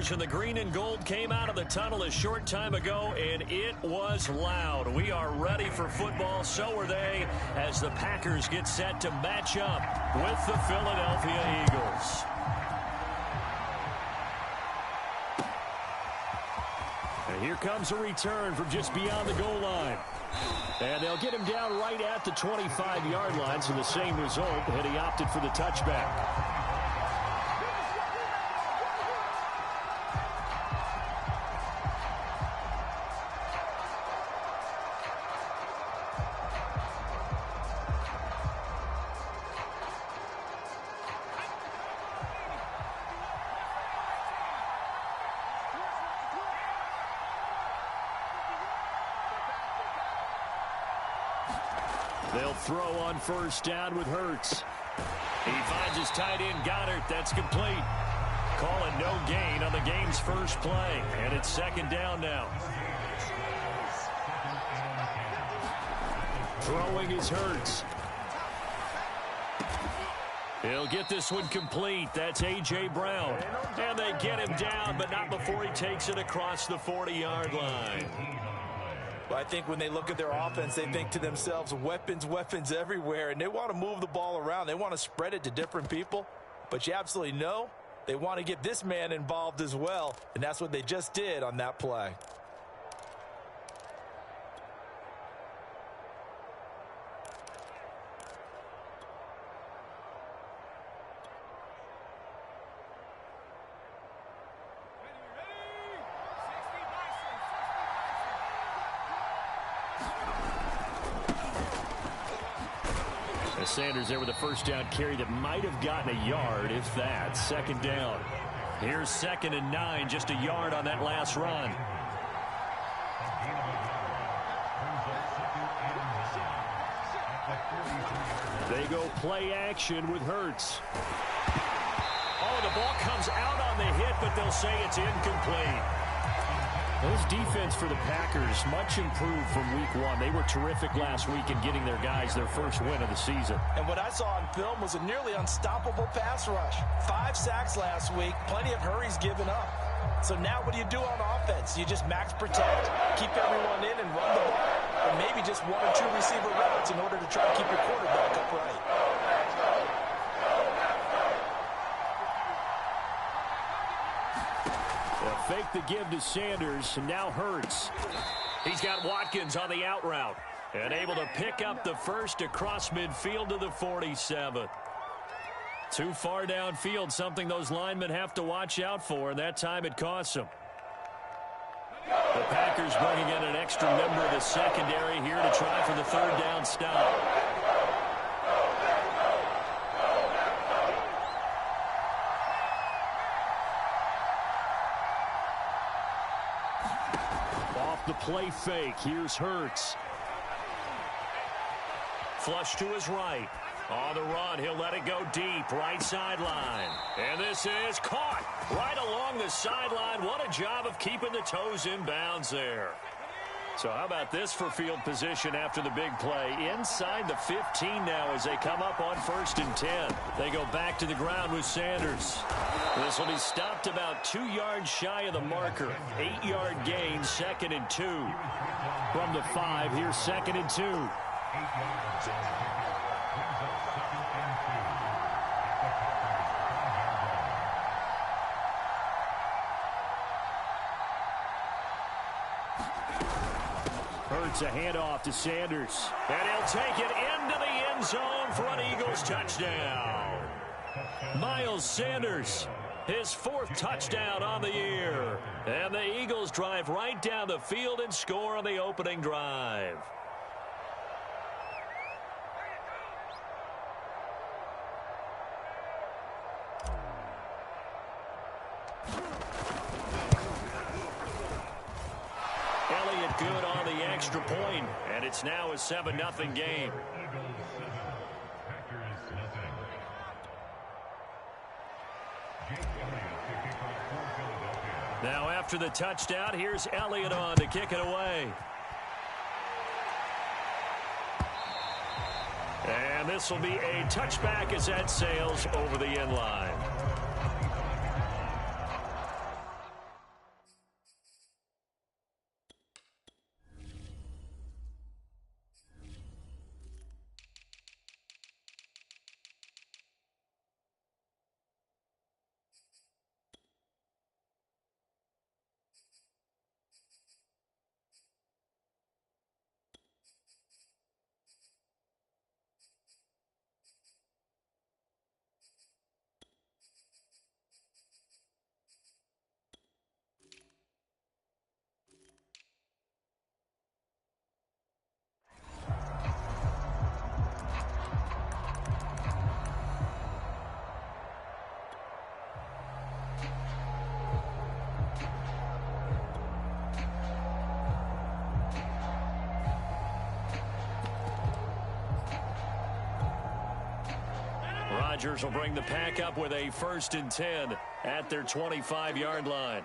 Eagles, and the green and gold came out of the tunnel a short time ago, and it was loud. We are ready for football. So are they, as the Packers get set to match up with the Philadelphia Eagles. And here comes a return from just beyond the goal line. And they'll get him down right at the 25-yard line, so the same result, and he opted for the touchback. They'll throw on first down with Hurts. He finds his tight end, Goddard. That's complete. Call it no gain on the game's first play. And it's second down now. Throwing is Hurts. He'll get this one complete. That's A.J. Brown. And they get him down, but not before he takes it across the 40-yard line. Well, I think when they look at their offense, they think to themselves, weapons, weapons everywhere, and they want to move the ball around. They want to spread it to different people, but you absolutely know they want to get this man involved as well, and that's what they just did on that play. Sanders there with a first down carry that might have gotten a yard, if that. Second down. Here's 2nd and 9, just a yard on that last run. They go play action with Hurts. Oh, the ball comes out on the hit, but they'll say it's incomplete. Those defense for the Packers, much improved from week 1. They were terrific last week in getting their guys their first win of the season. And what I saw on film was a nearly unstoppable pass rush. 5 sacks last week, plenty of hurries given up. So now what do you do on offense? You just max protect, keep everyone in and run the ball, or maybe just 1 or 2 receiver routes in order to try to keep your quarterback upright. Fake the give to Sanders, and now Hurts. He's got Watkins on the out route and able to pick up the first across midfield to the 47. Too far downfield, something those linemen have to watch out for, and that time it costs them. The Packers bringing in an extra member of the secondary here to try for the third down stop. The play fake. Here's Hurts. Flush to his right. On the run, he'll let it go deep. Right sideline. And this is caught right along the sideline. What a job of keeping the toes in bounds there. So how about this for field position after the big play? Inside the 15 now as they come up on 1st and 10. They go back to the ground with Sanders. This will be stopped about 2 yards shy of the marker. 8-yard gain, 2nd and 2. From the 5, here's 2nd and 2. Hurts a handoff to Sanders. And he'll take it into the end zone for an Eagles touchdown. Miles Sanders, his 4th touchdown on the year. And the Eagles drive right down the field and score on the opening drive. Elliott good on the extra point, and it's now a 7-0 game. Now after the touchdown, here's Elliott on to kick it away. And this will be a touchback as that sails over the end line. Rodgers will bring the pack up with a 1st and 10 at their 25-yard line.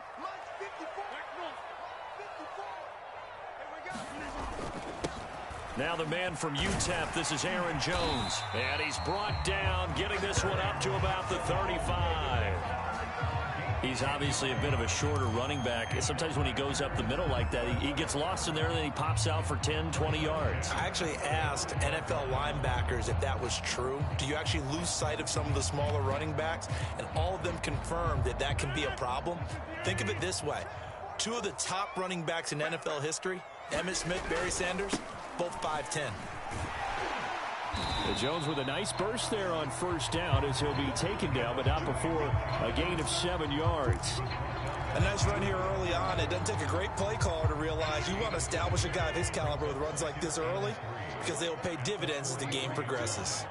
Now the man from UTEP, this is Aaron Jones. And he's brought down, getting this one up to about the 35. He's obviously a bit of a shorter running back. Sometimes when he goes up the middle like that, he gets lost in there, and then he pops out for 10, 20 yards. I actually asked NFL linebackers if that was true. Do you actually lose sight of some of the smaller running backs? And all of them confirmed that that can be a problem. Think of it this way. 2 of the top running backs in NFL history, Emmitt Smith, Barry Sanders, both 5'10". Jones with a nice burst there on 1st down as he'll be taken down, but not before a gain of 7 yards. A nice run here early on. It doesn't take a great play caller to realize you want to establish a guy of his caliber with runs like this early because they will pay dividends as the game progresses.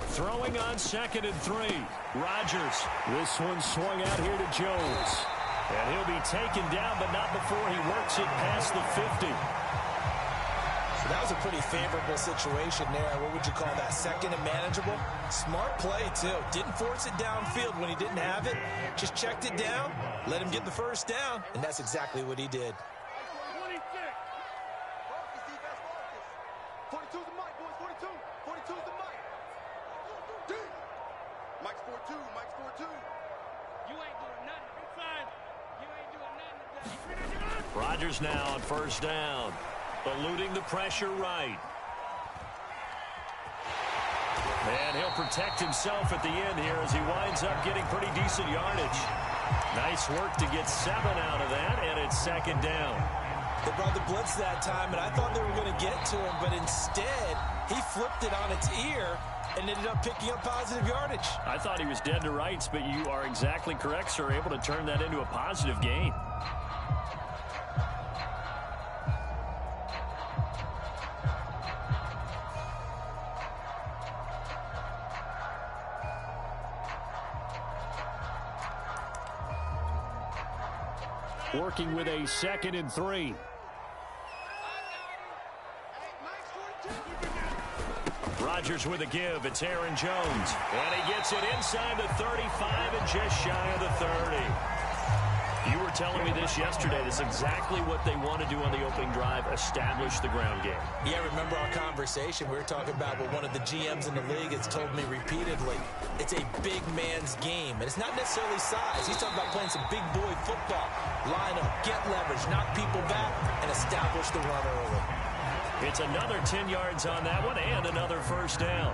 Throwing on 2nd and 3. Rodgers. This one swung out here to Jones. And he'll be taken down, but not before he works it past the 50. So that was a pretty favorable situation there. What would you call that? 2nd and manageable? Smart play, too. Didn't force it downfield when he didn't have it. Just checked it down, let him get the 1st down, and that's exactly what he did. 42's the mic, boys. 42. 42's the mic. Mike's 4-2. Mike's 4-2. You ain't doing nothing. Inside. You ain't doing nothing today. Rodgers now on 1st down. Eluding the pressure right. And he'll protect himself at the end here as he winds up getting pretty decent yardage. Nice work to get 7 out of that, and it's 2nd down. They brought the blitz that time, and I thought they were going to get to him, but instead he flipped it on its ear and ended up picking up positive yardage. I thought he was dead to rights, but you are exactly correct, sir. Able to turn that into a positive gain. Working with a 2nd and 3. Rodgers with a give. It's Aaron Jones. And he gets it inside the 35 and just shy of the 30. You were telling me this yesterday. This is exactly what they want to do on the opening drive, establish the ground game. Yeah, remember our conversation. We were talking about what one of the GMs in the league has told me repeatedly. It's a big man's game, and it's not necessarily size. He's talking about playing some big boy football. Line up, get leverage, knock people back, and establish the run early. It's another 10 yards on that one and another 1st down.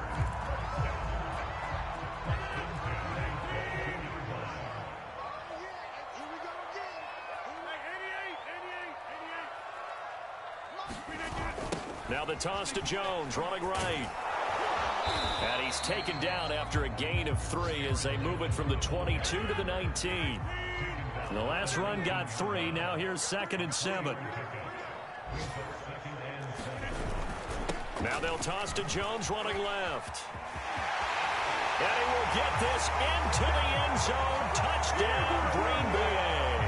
Now the toss to Jones, running right. And he's taken down after a gain of 3 as they move it from the 22 to the 19. And the last run got 3. Now here's 2nd and 7. Now they'll toss to Jones, running left. And he will get this into the end zone. Touchdown, Green Bay.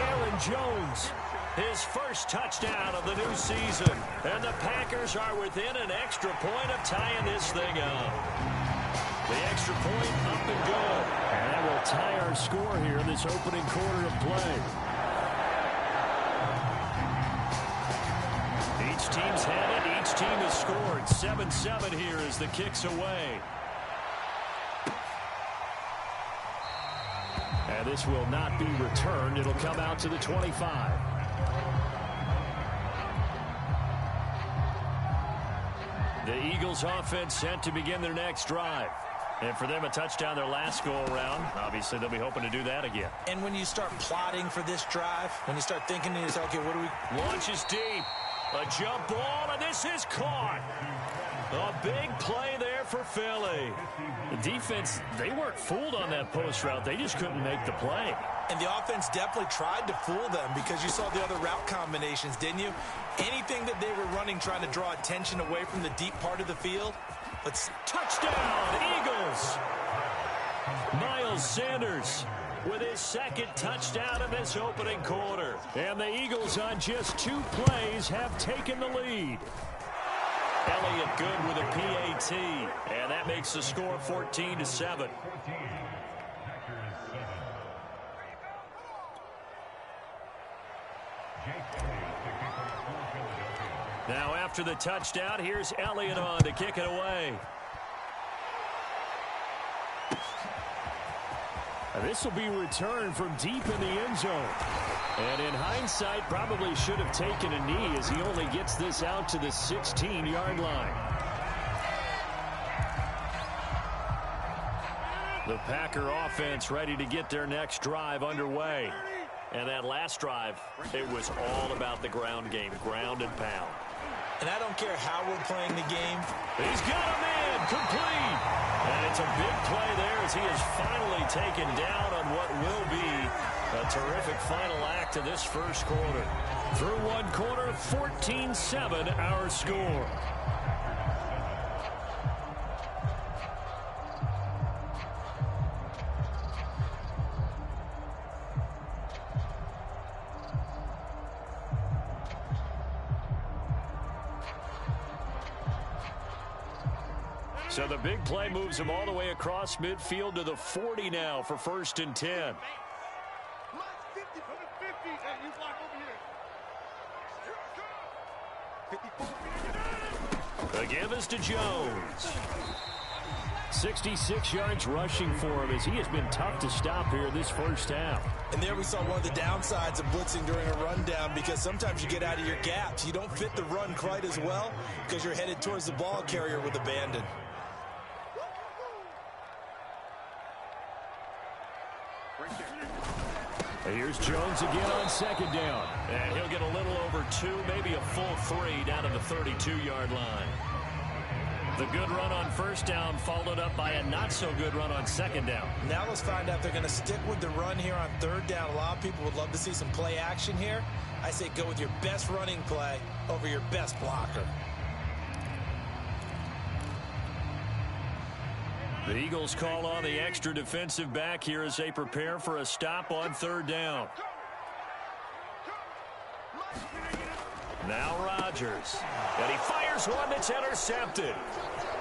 Aaron Jones, his first touchdown of the new season. And the Packers are within an extra point of tying this thing up. The extra point up and good. And that will tie our score here in this opening quarter of play. Each team's had it. Each team has scored. 7-7 here as the kick's away. And this will not be returned. It'll come out to the 25. The Eagles offense set to begin their next drive. And for them, a touchdown their last go-around. Obviously, they'll be hoping to do that again. And when you start plotting for this drive, when you start thinking to yourself, okay, what do we... Launches deep. A jump ball, and this is caught. A big play there for Philly. The defense, they weren't fooled on that post route. They just couldn't make the play. And the offense definitely tried to fool them because you saw the other route combinations, didn't you? Anything that they were running trying to draw attention away from the deep part of the field. Let's touchdown, Eagles. Miles Sanders with his second touchdown in this opening quarter. And the Eagles on just 2 plays have taken the lead. Elliott good with a PAT, and that makes the score 14-7. Now after the touchdown, here's Elliott on to kick it away. This will be returned from deep in the end zone. And in hindsight, probably should have taken a knee as he only gets this out to the 16-yard line. The Packer offense ready to get their next drive underway. And that last drive, it was all about the ground game, ground and pound. And I don't care how we're playing the game. He's got a man, complete. And it's a big play there as he is finally taken down on what will be a terrific final act of this first quarter. Through one quarter, 14-7 our score. So the big play moves him all the way across midfield to the 40 now for 1st and 10. The give is to Jones. 66 yards rushing for him as he has been tough to stop here this first half. And there we saw one of the downsides of blitzing during a rundown, because sometimes you get out of your gaps. You don't fit the run quite as well because you're headed towards the ball carrier with abandon. Here's Jones again on 2nd down. And he'll get a little over 2, maybe a full 3 down to the 32-yard line. The good run on 1st down followed up by a not-so-good run on 2nd down. Now let's find out if they're going to stick with the run here on 3rd down. A lot of people would love to see some play action here. I say go with your best running play over your best blocker. The Eagles call on the extra defensive back here as they prepare for a stop on 3rd down. Now Rodgers. And he fires one that's intercepted.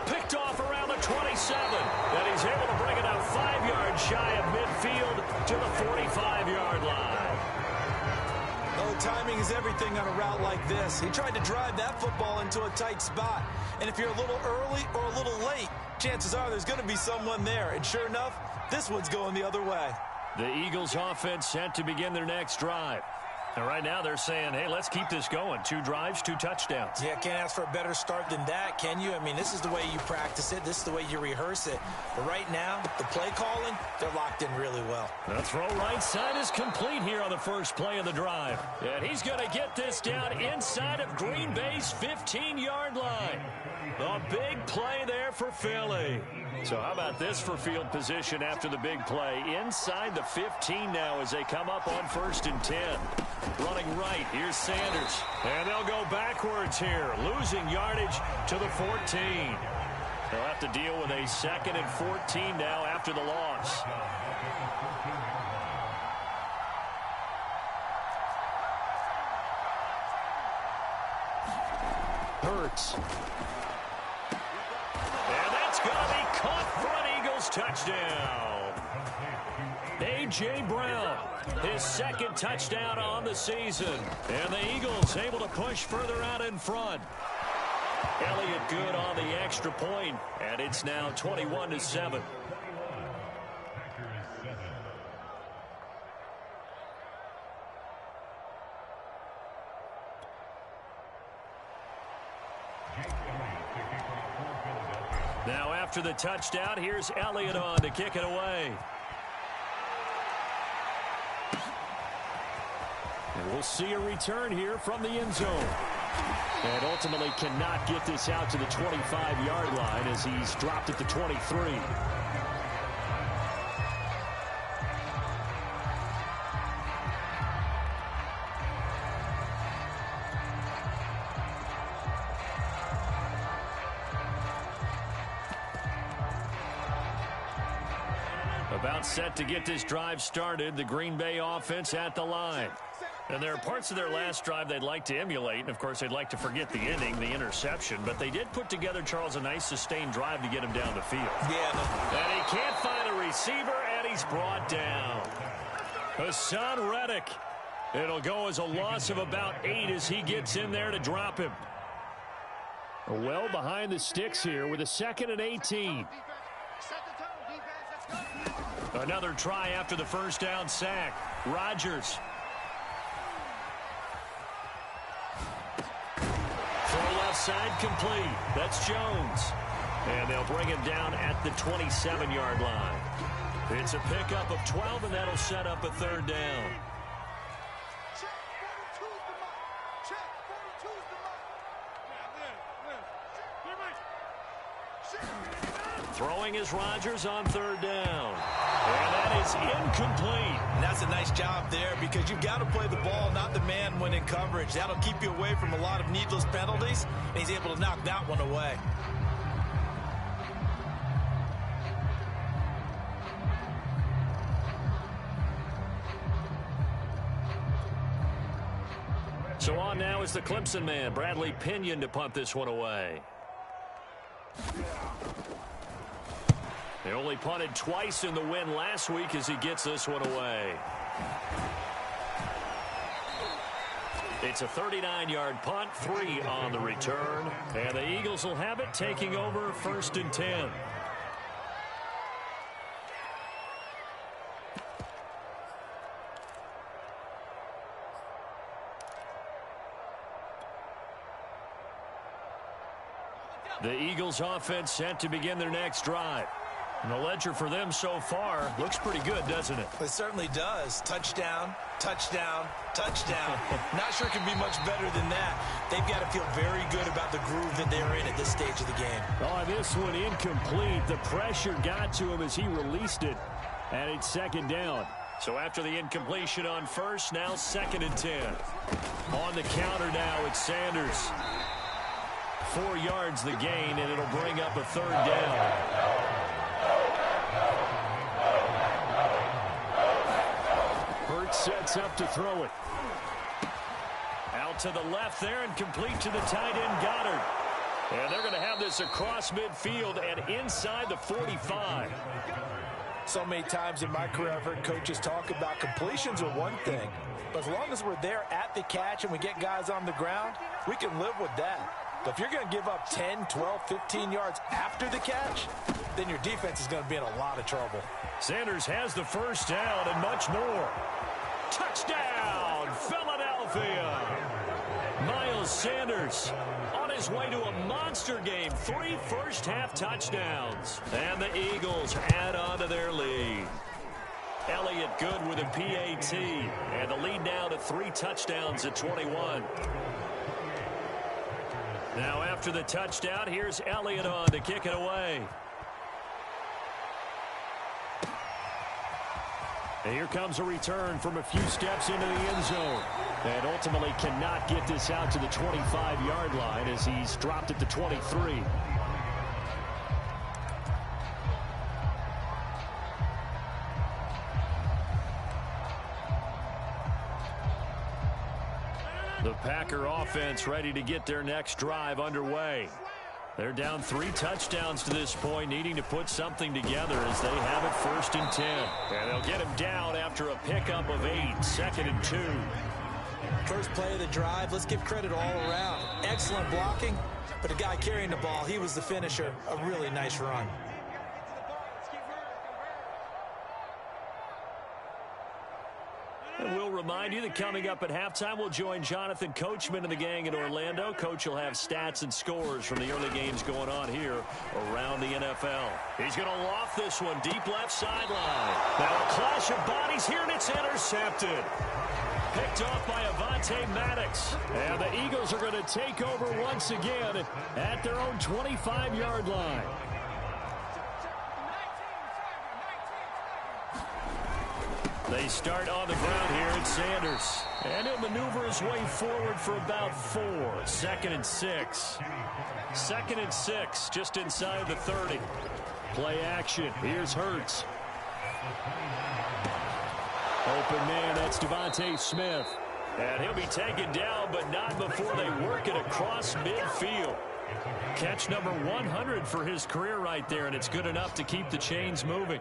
Picked off around the 27. And he's able to bring it out 5 yards shy of midfield to the 45-yard line. Oh, timing is everything on a route like this. He tried to drive that football into a tight spot. And if you're a little early or a little late, chances are there's going to be someone there. And sure enough, this one's going the other way. The Eagles offense set to begin their next drive. And right now they're saying, hey, let's keep this going. 2 drives, 2 touchdowns. Yeah, can't ask for a better start than that, can you? I mean, this is the way you practice it. This is the way you rehearse it. But right now, the play calling, they're locked in really well. The throw right side is complete here on the first play of the drive. And he's going to get this down inside of Green Bay's 15-yard line. A big play there for Philly. So how about this for field position after the big play? Inside the 15 now as they come up on 1st and 10. Running right, here's Sanders. And they'll go backwards here, losing yardage to the 14. They'll have to deal with a 2nd and 14 now after the loss. Hurts. And that's going to be caught for an Eagles touchdown. A.J. Brown, his 2nd touchdown on the season. And the Eagles able to push further out in front. Elliott good on the extra point, and it's now 21-7. Now after the touchdown, here's Elliott on to kick it away. And we'll see a return here from the end zone. And ultimately cannot get this out to the 25-yard line as he's dropped at the 23. About set to get this drive started. The Green Bay offense at the line. And there are parts of their last drive they'd like to emulate. And, of course, they'd like to forget the ending, the interception. But they did put together, Charles, a nice sustained drive to get him down the field. Yeah. And he can't find a receiver, and he's brought down. Hassan Reddick. It'll go as a loss of about 8 as he gets in there to drop him. Well behind the sticks here with a 2nd and 18. Another try after the first down sack. Rodgers. Throw left side complete. That's Jones. And they'll bring him down at the 27-yard line. It's a pickup of 12, and that'll set up a 3rd down. Throwing is Rodgers on 3rd down. And that is incomplete. And that's a nice job there because you've got to play the ball, not the man when in coverage. That'll keep you away from a lot of needless penalties, and he's able to knock that one away. So on now is the Clemson man, Bradley Pinion, to punt this one away. They only punted twice in the win last week as he gets this one away. It's a 39-yard punt, 3 on the return. And the Eagles will have it, taking over 1st and 10. The Eagles offense set to begin their next drive. And the ledger for them so far looks pretty good, doesn't it? It certainly does. Touchdown, touchdown, touchdown. Not sure it can be much better than that. They've got to feel very good about the groove that they're in at this stage of the game. Oh, this one incomplete. The pressure got to him as he released it. And it's 2nd down. So after the incompletion on 1st, now 2nd and 10. On the counter now, it's Sanders. 4 yards the gain, and it'll bring up a 3rd down. Hurts sets up to throw it. Out to the left there and complete to the tight end Goddard. And they're going to have this across midfield and inside the 45. So many times in my career I've heard coaches talk about completions are one thing, but as long as we're there at the catch and we get guys on the ground, we can live with that. But if you're going to give up 10, 12, 15 yards after the catch, then your defense is going to be in a lot of trouble. Sanders has the first down and much more. Touchdown, Philadelphia! Miles Sanders on his way to a monster game. 3 first-half touchdowns. And the Eagles add on to their lead. Elliott good with a PAT. And the lead now to 3 touchdowns at 21. Now after the touchdown, here's Elliott on to kick it away. And here comes a return from a few steps into the end zone. And ultimately cannot get this out to the 25-yard line as he's dropped at the 23. The Packer offense ready to get their next drive underway. They're down 3 touchdowns to this point, needing to put something together as they have it 1st and 10. And they'll get him down after a pickup of 8, 2nd and 2. First play of the drive, let's give credit all around. Excellent blocking, but the guy carrying the ball, he was the finisher. A really nice run. And we'll remind you that coming up at halftime, we'll join Jonathan Coachman and the gang in Orlando. Coach will have stats and scores from the early games going on here around the NFL. He's going to loft this one deep left sideline. Now a clash of bodies here, and it's intercepted. Picked off by Avonte Maddox. And the Eagles are going to take over once again at their own 25-yard line. They start on the ground here at Sanders. And he'll maneuver his way forward for about 4. 2nd and 6. 2nd and 6, just inside the 30. Play action. Here's Hurts. Open man, that's Devontae Smith. And he'll be taken down, but not before they work it across midfield. Catch number 100 for his career right there, and it's good enough to keep the chains moving.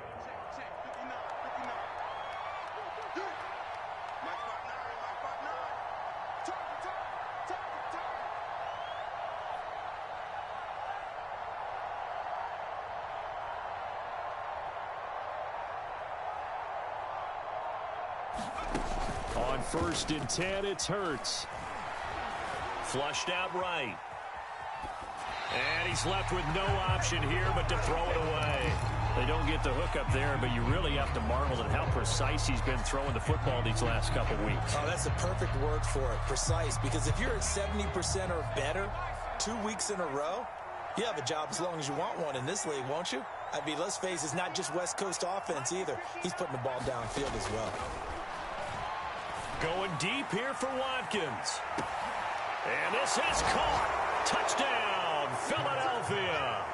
On 1st and 10, it's Hurts. Flushed out right. And he's left with no option here but to throw it away. They don't get the hook up there, but you really have to marvel at how precise he's been throwing the football these last couple weeks. Oh, that's the perfect word for it, precise. Because if you're at 70% or better 2 weeks in a row, you have a job as long as you want one in this league, won't you? I mean, let's face it, it's not just West Coast offense either. He's putting the ball downfield as well. Going deep here for Watkins. And this is caught. Touchdown, Philadelphia.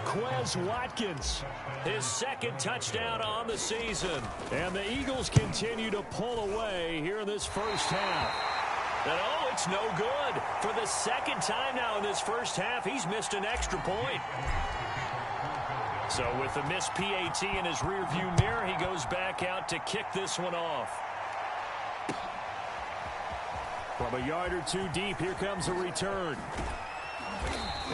Quez Watkins, his second touchdown on the season. And the Eagles continue to pull away here in this first half. And oh, it's no good. For the second time now in this first half, he's missed an extra point. So with the missed PAT in his rearview mirror, he goes back out to kick this one off. From a yard or two deep, here comes a return.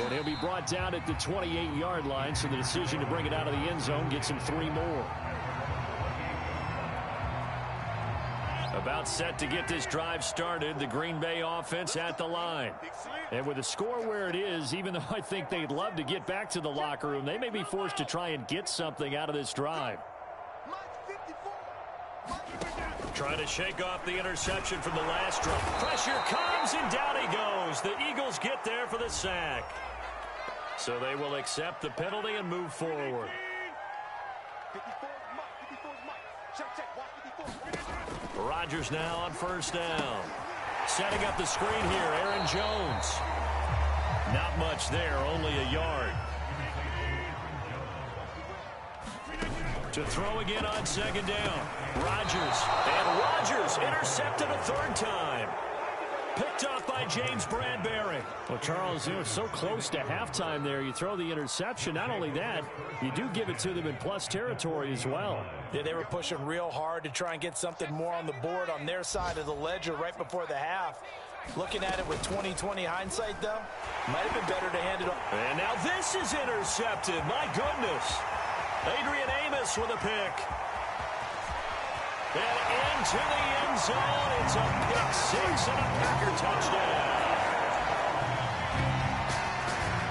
And he'll be brought down at the 28-yard line, so the decision to bring it out of the end zone gets him 3 more. About set to get this drive started, the Green Bay offense at the line. And with the score where it is, even though I think they'd love to get back to the locker room, they may be forced to try and get something out of this drive. Trying to shake off the interception from the last drive. Pressure comes, and down he goes. The Eagles get there for the sack. So they will accept the penalty and move forward. Rodgers now on first down. Setting up the screen here, Aaron Jones. Not much there, only a yard. To throw again on second down. Rodgers. And Rodgers intercepted a third time. Picked off by James Bradbury. Well, Charles, it's so close to halftime there. You throw the interception. Not only that, you do give it to them in plus territory as well. Yeah, they were pushing real hard to try and get something more on the board on their side of the ledger right before the half. Looking at it with 20/20 hindsight, though, might have been better to hand it off. And now this is intercepted. My goodness. Adrian Amos with a pick. And into the end zone. It's a pick six and a Packer touchdown.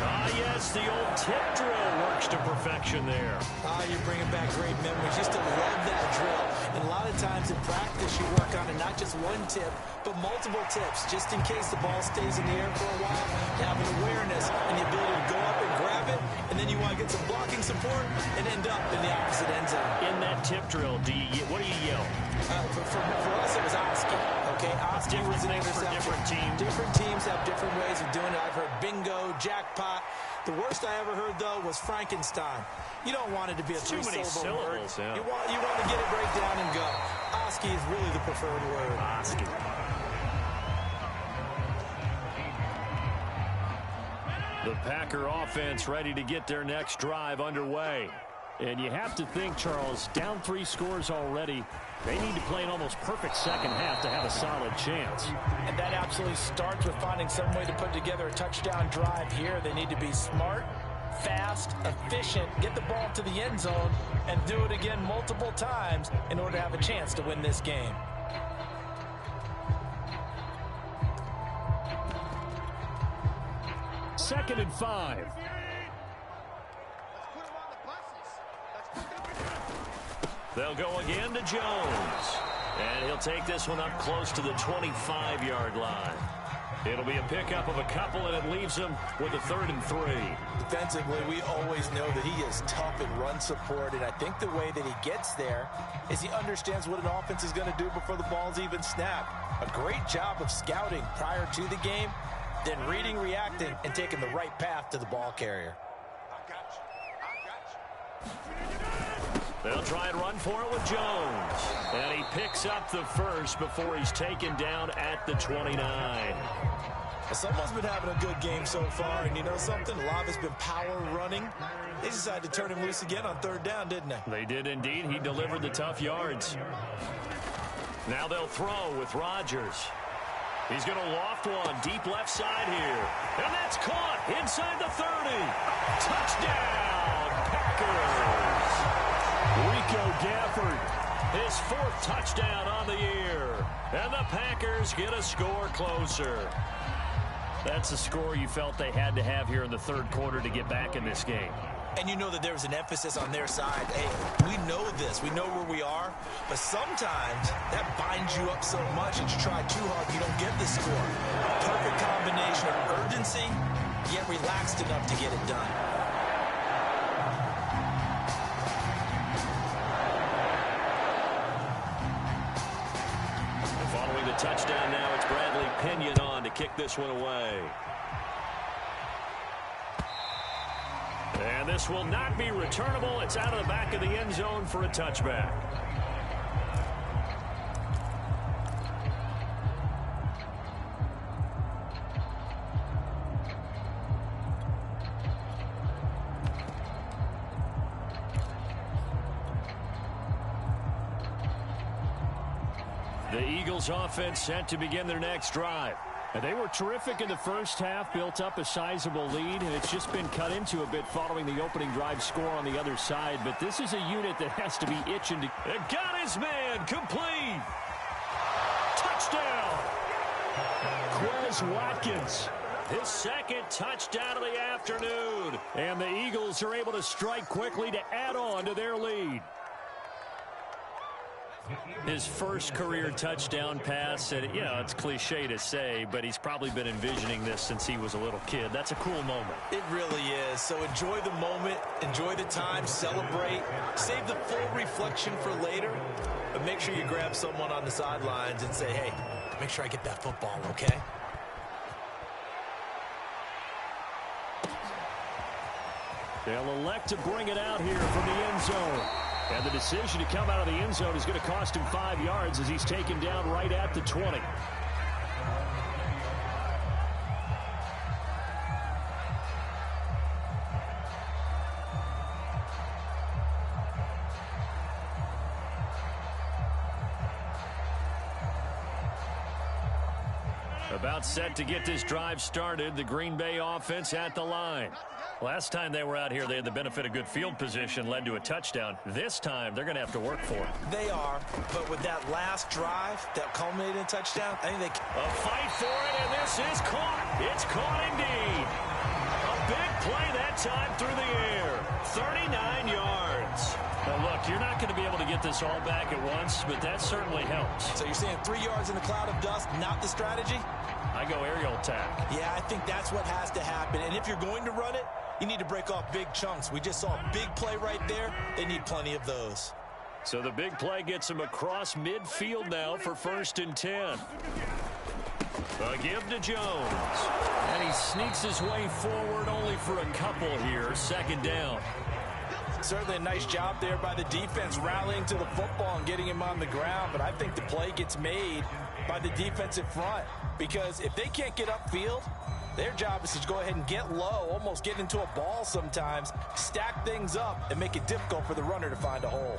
Ah, yes, the old tip drill works to perfection there. Ah, you're bringing back great memories. Used to love that drill. And a lot of times in practice, you work on it, not just one tip, but multiple tips, just in case the ball stays in the air for a while. You have an awareness and the ability to go up and grab it, and then you want to get some blocking support and end up in the opposite end zone. In that tip drill, what do you yell? For us, it was Oski. Okay, Oski was an interception. Different teams. Different teams have different ways of doing it. I've heard bingo, jackpot. The worst I ever heard, though, was Frankenstein. You don't want it to be a three-syllable word. Yeah. You want to get it right down and go. Oski is really the preferred word. Oski. The Packer offense ready to get their next drive underway. And you have to think, Charles, down 3 scores already. They need to play an almost perfect second half to have a solid chance. And that absolutely starts with finding some way to put together a touchdown drive here. They need to be smart, fast, efficient, get the ball to the end zone, and do it again multiple times in order to have a chance to win this game. Second and 5. They'll go again to Jones. And he'll take this one up close to the 25-yard line. It'll be a pickup of a couple, and it leaves him with a 3rd and 3. Defensively, we always know that he is tough in run support, and I think the way that he gets there is he understands what an offense is going to do before the ball's even snapped. A great job of scouting prior to the game, then reading, reacting, and taking the right path to the ball carrier. They'll try and run for it with Jones. And he picks up the first before he's taken down at the 29. Someone's been having a good game so far, and you know something? A lot of it's been power running. They decided to turn him loose again on third down, didn't they? They did indeed. He delivered the tough yards. Now they'll throw with Rodgers. He's going to loft one deep left side here. And that's caught inside the 30. Touchdown, Packers. Rico Gafford, his 4th touchdown on the year. And the Packers get a score closer. That's a score you felt they had to have here in the third quarter to get back in this game. And you know that there was an emphasis on their side. Hey, we know this. We know where we are. But sometimes that binds you up so much that you try too hard, you don't get the score. Perfect combination of urgency, yet relaxed enough to get it done. And following the touchdown now, it's Bradley Pinion on to kick this one away. And this will not be returnable. It's out of the back of the end zone for a touchback. The Eagles offense set to begin their next drive. And they were terrific in the first half, built up a sizable lead, and it's just been cut into a bit following the opening drive score on the other side. But this is a unit that has to be itching to... And got his man, complete! Touchdown! Quez Watkins, his 2nd touchdown of the afternoon. And the Eagles are able to strike quickly to add on to their lead. His first career touchdown pass, and you know, it's cliche to say, but he's probably been envisioning this since he was a little kid. That's a cool moment. It really is. So enjoy the moment, enjoy the time, celebrate, save the full reflection for later, but make sure you grab someone on the sidelines and say, hey, make sure I get that football, okay? They'll elect to bring it out here from the end zone. And the decision to come out of the end zone is going to cost him 5 yards as he's taken down right at the 20. About set to get this drive started, the Green Bay offense at the line. Last time they were out here, they had the benefit of good field position, led to a touchdown. This time, they're going to have to work for it. They are, but with that last drive that culminated in a touchdown, I think they... A fight for it, and this is caught. It's caught indeed. A big play that time through the air. 39 yards. Now, look, you're not going to be able to get this all back at once, but that certainly helps. So you're saying 3 yards in a cloud of dust, not the strategy? I go aerial attack. Yeah, I think that's what has to happen. And if you're going to run it, you need to break off big chunks. We just saw a big play right there. They need plenty of those. So the big play gets him across midfield now for 1st and 10. A give to Jones. And he sneaks his way forward only for a couple here. 2nd down. Certainly a nice job there by the defense rallying to the football and getting him on the ground. But I think the play gets made by the defensive front. Because if they can't get upfield, their job is to go ahead and get low, almost get into a ball sometimes, stack things up, and make it difficult for the runner to find a hole.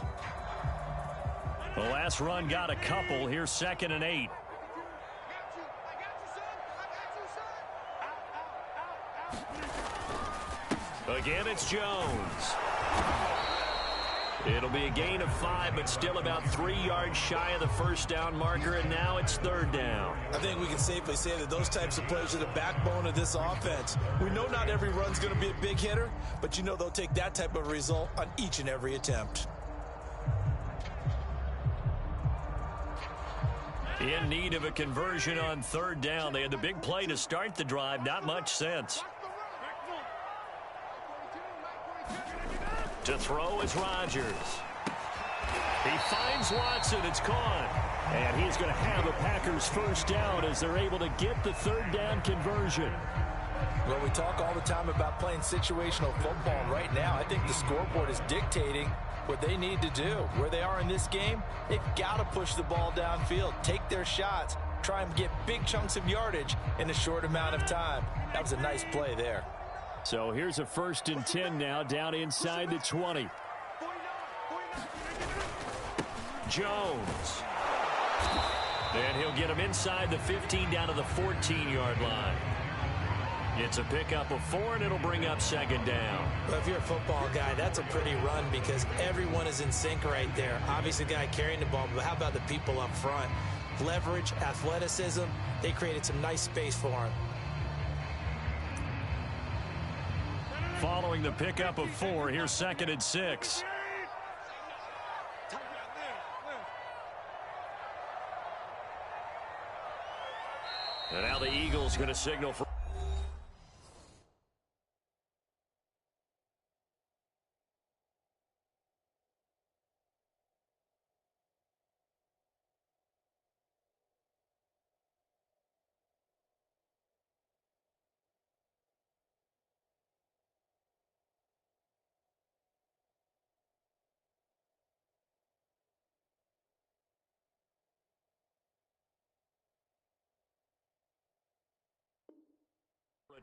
The last run got a couple. Here's 2nd and 8. Again, it's Jones. It'll be a gain of 5, but still about 3 yards shy of the 1st down marker, and now it's 3rd down. I think we can safely say that those types of plays are the backbone of this offense. We know not every run's going to be a big hitter, but you know they'll take that type of result on each and every attempt. In need of a conversion on 3rd down. They had the big play to start the drive. Not much sense. To throw is Rodgers. He finds Watson. It's caught. And he's going to have a Packers 1st down as they're able to get the 3rd down conversion. Well, we talk all the time about playing situational football. Right now, I think the scoreboard is dictating what they need to do. Where they are in this game, they've got to push the ball downfield, take their shots, try and get big chunks of yardage in a short amount of time. That was a nice play there. So here's a 1st and 10 now, down inside the 20. Jones. And he'll get him inside the 15 down to the 14-yard line. It's a pickup of 4, and it'll bring up 2nd down. Well, if you're a football guy, that's a pretty run because everyone is in sync right there. Obviously, the guy carrying the ball, but how about the people up front? Leverage, athleticism, they created some nice space for him. Following the pickup of 4, here's 2nd and 6. And now the Eagles going to signal for...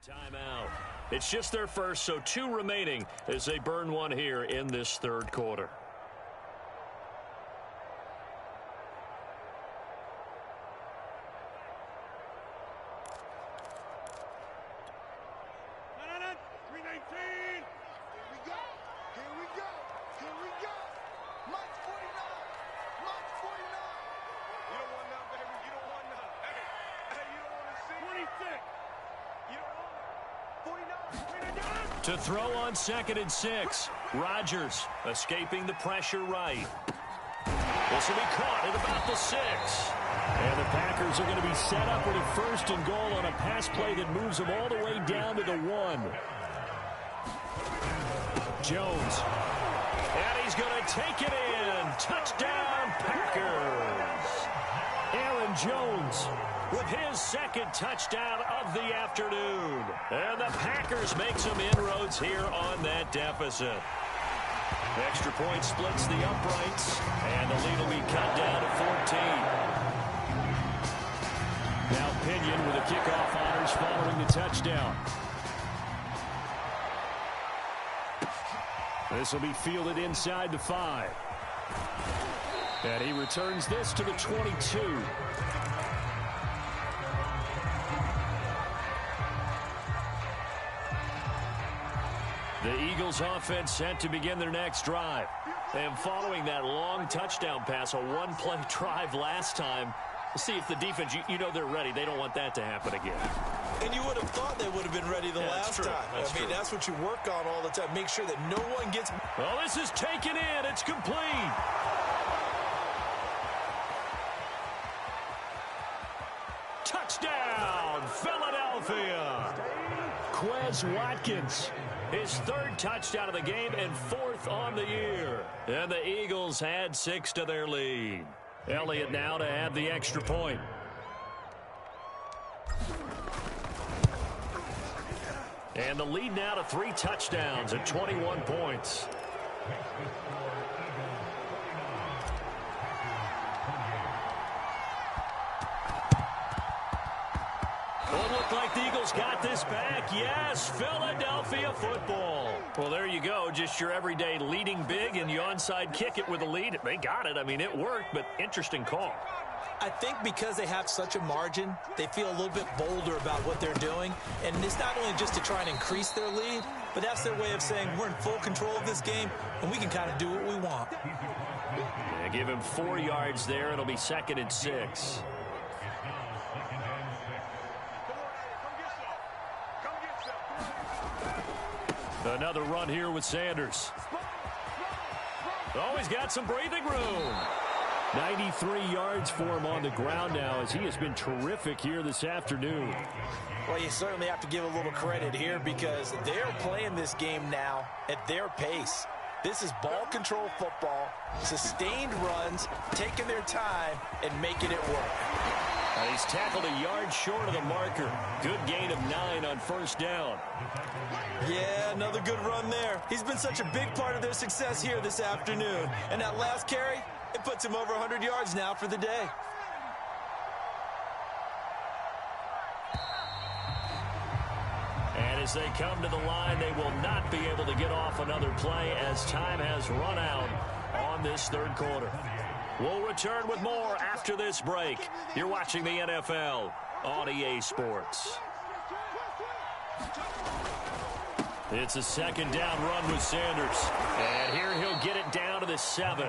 timeout. It's just their first, so 2 remaining as they burn one here in this 3rd quarter. To throw on 2nd and 6. Rodgers escaping the pressure right. This will be caught at about the 6. And the Packers are going to be set up with a 1st and goal on a pass play that moves them all the way down to the 1. Jones. And he's going to take it in. Touchdown, Packers. Aaron Jones with his 2nd touchdown of the afternoon. And the Packers make some inroads here on that deficit. Extra point splits the uprights, and the lead will be cut down to 14. Now Pinion with the kickoff honors following the touchdown. This will be fielded inside the 5. And he returns this to the 22. The Eagles offense set to begin their next drive. And following that long touchdown pass, a one-play drive last time, we'll see if the defense, you know they're ready. They don't want that to happen again. And you would have thought they would have been ready the last time. I mean, that's what you work on all the time. Make sure that no one gets... Well, this is taken in. It's complete. Touchdown, Philadelphia. Quez Watkins, his 3rd touchdown of the game and 4th on the year. And the Eagles add 6 to their lead. Elliott now to add the extra point. And the lead now to 3 touchdowns at 21 points. Well, it looked like the Eagles got this back. Yes, Philadelphia football. Well, there you go. Just your everyday leading big, and you onside kick it with a lead. They got it. I mean, it worked, but interesting call. I think because they have such a margin, they feel a little bit bolder about what they're doing. And it's not only just to try and increase their lead, but that's their way of saying we're in full control of this game, and we can kind of do what we want. Yeah, give him 4 yards there. It'll be 2nd and 6. Another run here with Sanders. Oh, he's got some breathing room. 93 yards for him on the ground now as he has been terrific here this afternoon. Well, you certainly have to give a little credit here because they're playing this game now at their pace. This is ball control football, sustained runs, taking their time, and making it work. He's tackled a yard short of the marker. Good gain of 9 on first down. Yeah, another good run there. He's been such a big part of their success here this afternoon. And that last carry, it puts him over 100 yards now for the day. And as they come to the line, they will not be able to get off another play as time has run out on this third quarter. We'll return with more after this break. You're watching the NFL on EA Sports. It's a second down run with Sanders. And here he'll get it down to the 7.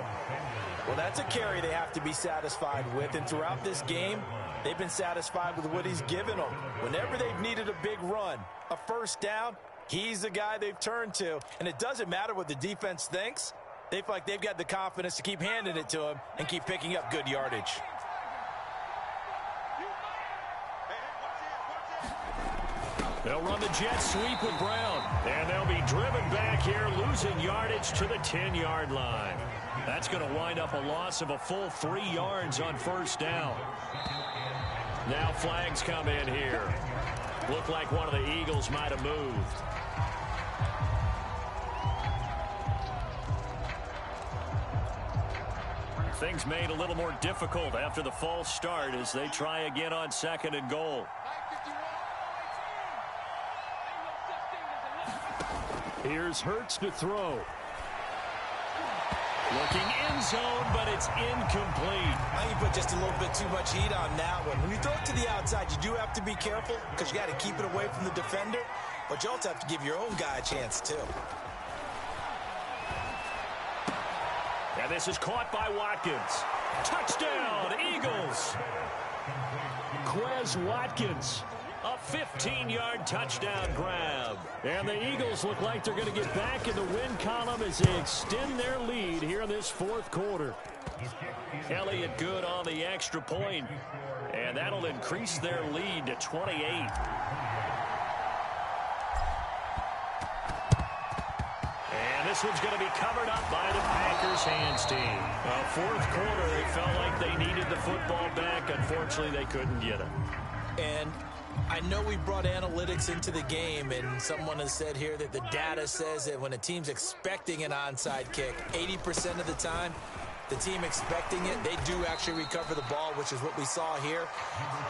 Well, that's a carry they have to be satisfied with. And throughout this game, they've been satisfied with what he's given them. Whenever they've needed a big run, a first down, he's the guy they've turned to. And it doesn't matter what the defense thinks. They feel like they've got the confidence to keep handing it to him and keep picking up good yardage. They'll run the jet sweep with Brown. And they'll be driven back here, losing yardage to the 10-yard line. That's going to wind up a loss of a full 3 yards on first down. Now flags come in here. Looked like one of the Eagles might have moved. Things made a little more difficult after the false start as they try again on 2nd and goal. Here's Hurts to throw. Looking end zone, but it's incomplete. I think you put just a little bit too much heat on that one. When you throw it to the outside, you do have to be careful because you got to keep it away from the defender, but you also have to give your own guy a chance too. And this is caught by Watkins. Touchdown, Eagles. Quez Watkins, a 15-yard touchdown grab. And the Eagles look like they're going to get back in the win column as they extend their lead here in this fourth quarter. Elliott good on the extra point, and that'll increase their lead to 28. This one's going to be covered up by the Packers hands team. Fourth quarter, they felt like they needed the football back. Unfortunately, they couldn't get it. And I know we brought analytics into the game, and someone has said here that the data says that when a team's expecting an onside kick, 80% of the time, the team expecting it, they do actually recover the ball, which is what we saw here.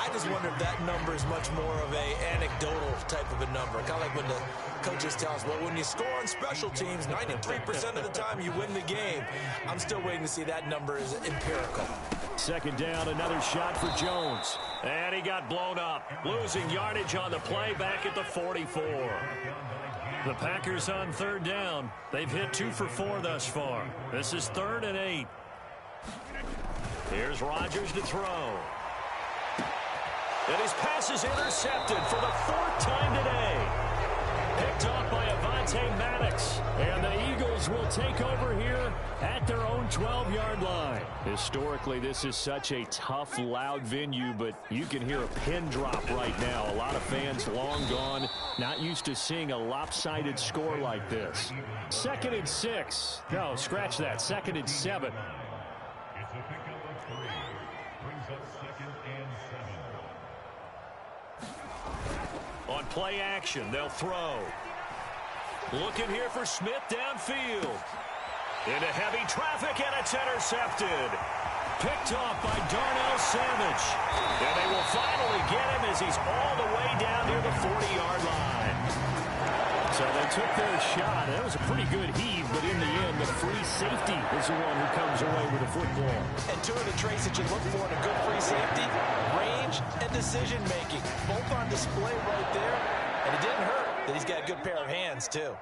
I just wonder if that number is much more of a anecdotal type of a number. Kind of like when the coaches tell us, well, when you score on special teams, 93% of the time you win the game. I'm still waiting to see that number is empirical. Second down, another shot for Jones. And he got blown up. Losing yardage on the play back at the 44. The Packers on third down. They've hit 2 for 4 thus far. This is 3rd and 8. Here's Rodgers to throw. And his pass is intercepted for the 4th time today. Picked off by Avonte Maddox. And the Eagles will take over here at their own 12-yard line. Historically, this is such a tough, loud venue, but you can hear a pin drop right now. A lot of fans long gone, not used to seeing a lopsided score like this. 2nd and 6. No, scratch that. 2nd and 7. On play action, they'll throw. Looking here for Smith downfield. Into heavy traffic, and it's intercepted. Picked off by Darnell Savage. And they will finally get him as he's all the way down near the 40-yard line. So they took their shot. That was a pretty good heave, but in the end, the free safety is the one who comes away with the football. And 2 of the traits that you look for in a good free safety, range and decision-making. Both on display right there. And it didn't hurt that he's got a good pair of hands, too.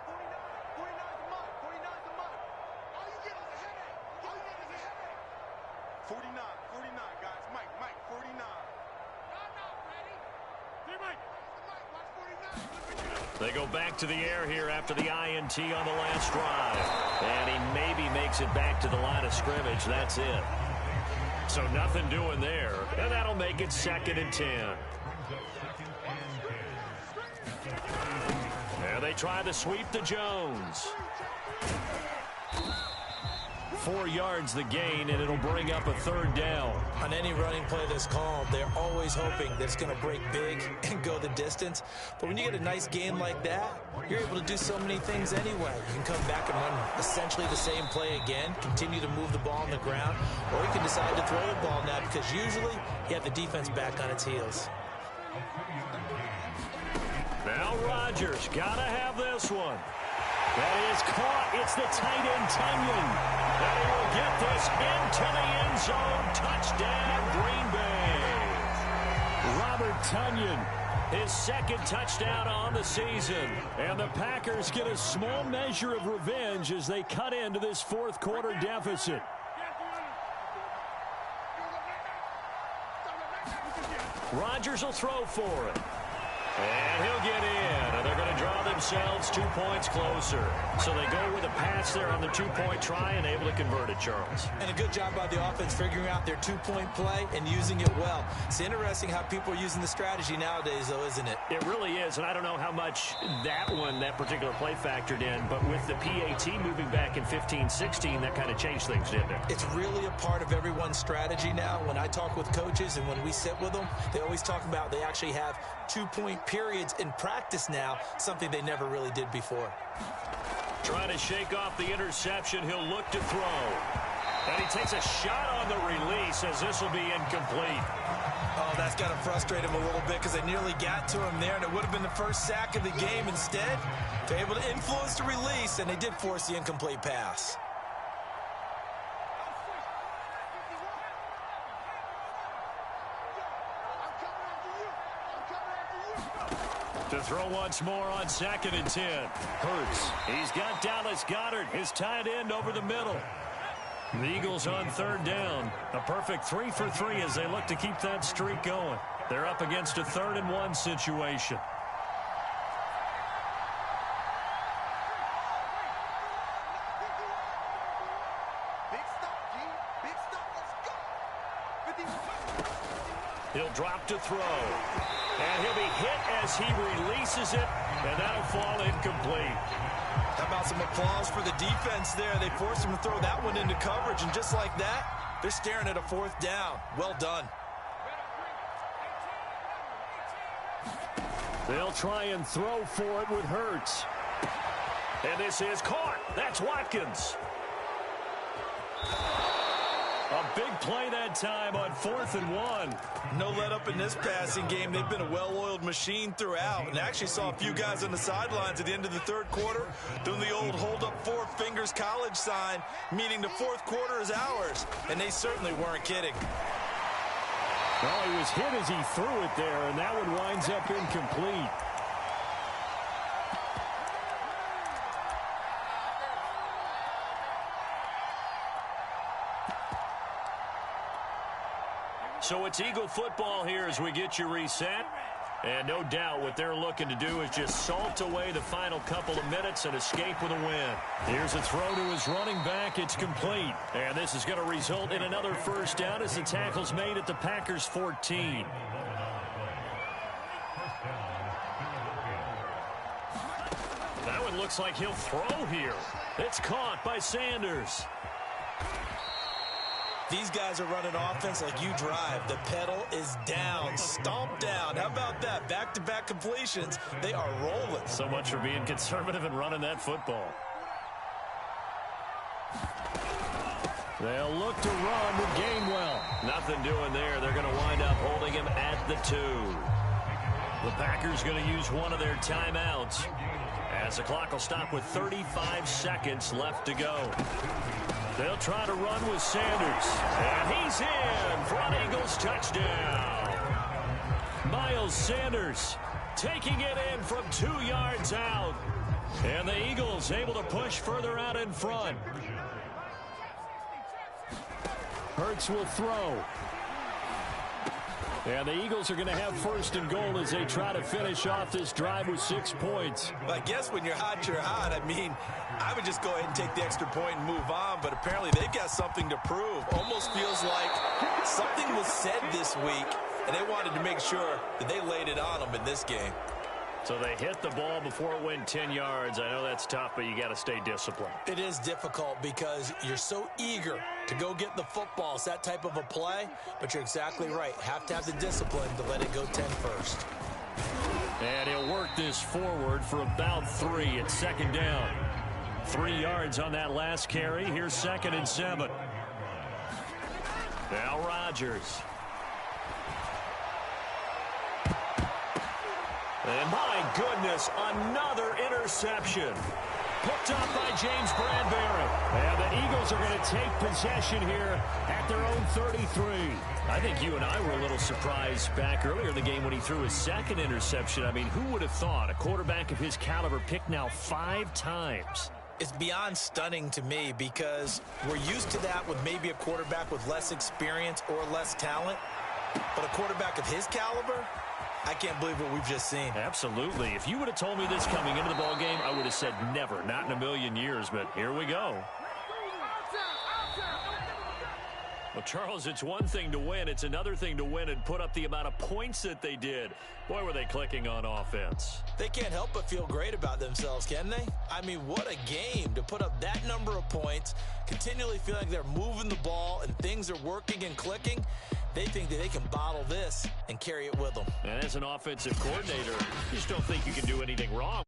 49, guys. Mike, 49. They go back to the air here after the INT on the last drive. And he maybe makes it back to the line of scrimmage. That's it. So nothing doing there. And that'll make it 2nd and 10. And they try to sweep to Jones. 4 yards the gain, and it'll bring up a third down. On any running play that's called, they're always hoping that it's going to break big and go the distance. But when you get a nice gain like that, you're able to do so many things anyway. You can come back and run essentially the same play again, continue to move the ball on the ground, or you can decide to throw the ball now because usually you have the defense back on its heels. Now Rodgers got to have this one. That is caught. It's the tight end, Tunyon. And he will get this into the end zone. Touchdown, Green Bay. Robert Tunyon, his second touchdown on the season. And the Packers get a small measure of revenge as they cut into this fourth quarter deficit. Rodgers will throw for it. And he'll get in, and they're going to draw themselves 2 points closer. So they go with a pass there on the two-point try and able to convert it, Charles. And a good job by the offense figuring out their two-point play and using it well. It's interesting how people are using the strategy nowadays, though, isn't it? It really is, and I don't know how much that particular play factored in, but with the PAT moving back in 15-16, that kind of changed things, didn't it? It's really a part of everyone's strategy now. When I talk with coaches and when we sit with them, they always talk about they actually have two-point periods in practice now, something they never really did before. Trying to shake off the interception, he'll look to throw. And he takes a shot on the release as this will be incomplete. Oh, that's got to frustrate him a little bit because they nearly got to him there, and it would have been the first sack of the game. Instead, they're able to influence the release, and they did force the incomplete pass. To throw once more on 2nd and 10. Hurts. He's got Dallas Goedert, his tight end, over the middle. The Eagles on 3rd down. A perfect 3 for 3 as they look to keep that streak going. They're up against a 3rd and 1 situation. He'll drop to throw. And he'll be hit as he releases it, and that'll fall incomplete. How about some applause for the defense there? They forced him to throw that one into coverage, and just like that, they're staring at a 4th down. Well done. They'll try and throw for it with Hurts. And this is caught. That's Watkins. A big play that time on 4th and 1. No let up in this passing game. They've been a well-oiled machine throughout, and actually saw a few guys on the sidelines at the end of the 3rd quarter doing the old hold up 4 fingers college sign, meaning the 4th quarter is ours, and they certainly weren't kidding. Well, he was hit as he threw it there, and that one winds up incomplete. So it's Eagle football here as we get you reset. And no doubt what they're looking to do is just salt away the final couple of minutes and escape with a win. Here's a throw to his running back. It's complete. And this is going to result in another first down as the tackle's made at the Packers 14. That one looks like he'll throw here. It's caught by Sanders. These guys are running offense like you drive. The pedal is down, stomped down. How about that? Back-to-back completions. They are rolling. So much for being conservative and running that football. They'll look to run with Gainwell. Nothing doing there. They're going to wind up holding him at the 2. The Packers going to use one of their timeouts as the clock will stop with 35 seconds left to go. They'll try to run with Sanders. And he's in for an Eagles touchdown. Miles Sanders taking it in from 2 yards out. And the Eagles able to push further out in front. Hurts will throw. And the Eagles are going to have 1st and goal as they try to finish off this drive with 6 points. I guess when you're hot, you're hot. I mean, I would just go ahead and take the extra point and move on, but apparently they've got something to prove. Almost feels like something was said this week, and they wanted to make sure that they laid it on them in this game. So they hit the ball before it went 10 yards. I know that's tough, but you got to stay disciplined. It is difficult because you're so eager to go get the football. It's that type of a play, but you're exactly right. Have to have the discipline to let it go 10 first. And he'll work this forward for about 3. It's second down. 3 yards on that last carry. Here's 2nd and 7. Now Rodgers. And my goodness, another interception. Picked up by James Bradbury. And the Eagles are going to take possession here at their own 33. I think you and I were a little surprised back earlier in the game when he threw his 2nd interception. I mean, who would have thought a quarterback of his caliber picked now 5 times? It's beyond stunning to me because we're used to that with maybe a quarterback with less experience or less talent. But a quarterback of his caliber, I can't believe what we've just seen. Absolutely. If you would have told me this coming into the ball game, I would have said never, not in a million years, but here we go. Well, Charles, it's one thing to win. It's another thing to win and put up the amount of points that they did. Boy, were they clicking on offense. They can't help but feel great about themselves, can they? I mean, what a game to put up that number of points, continually feel like they're moving the ball and things are working and clicking. They think that they can bottle this and carry it with them. And as an offensive coordinator, you just don't think you can do anything wrong.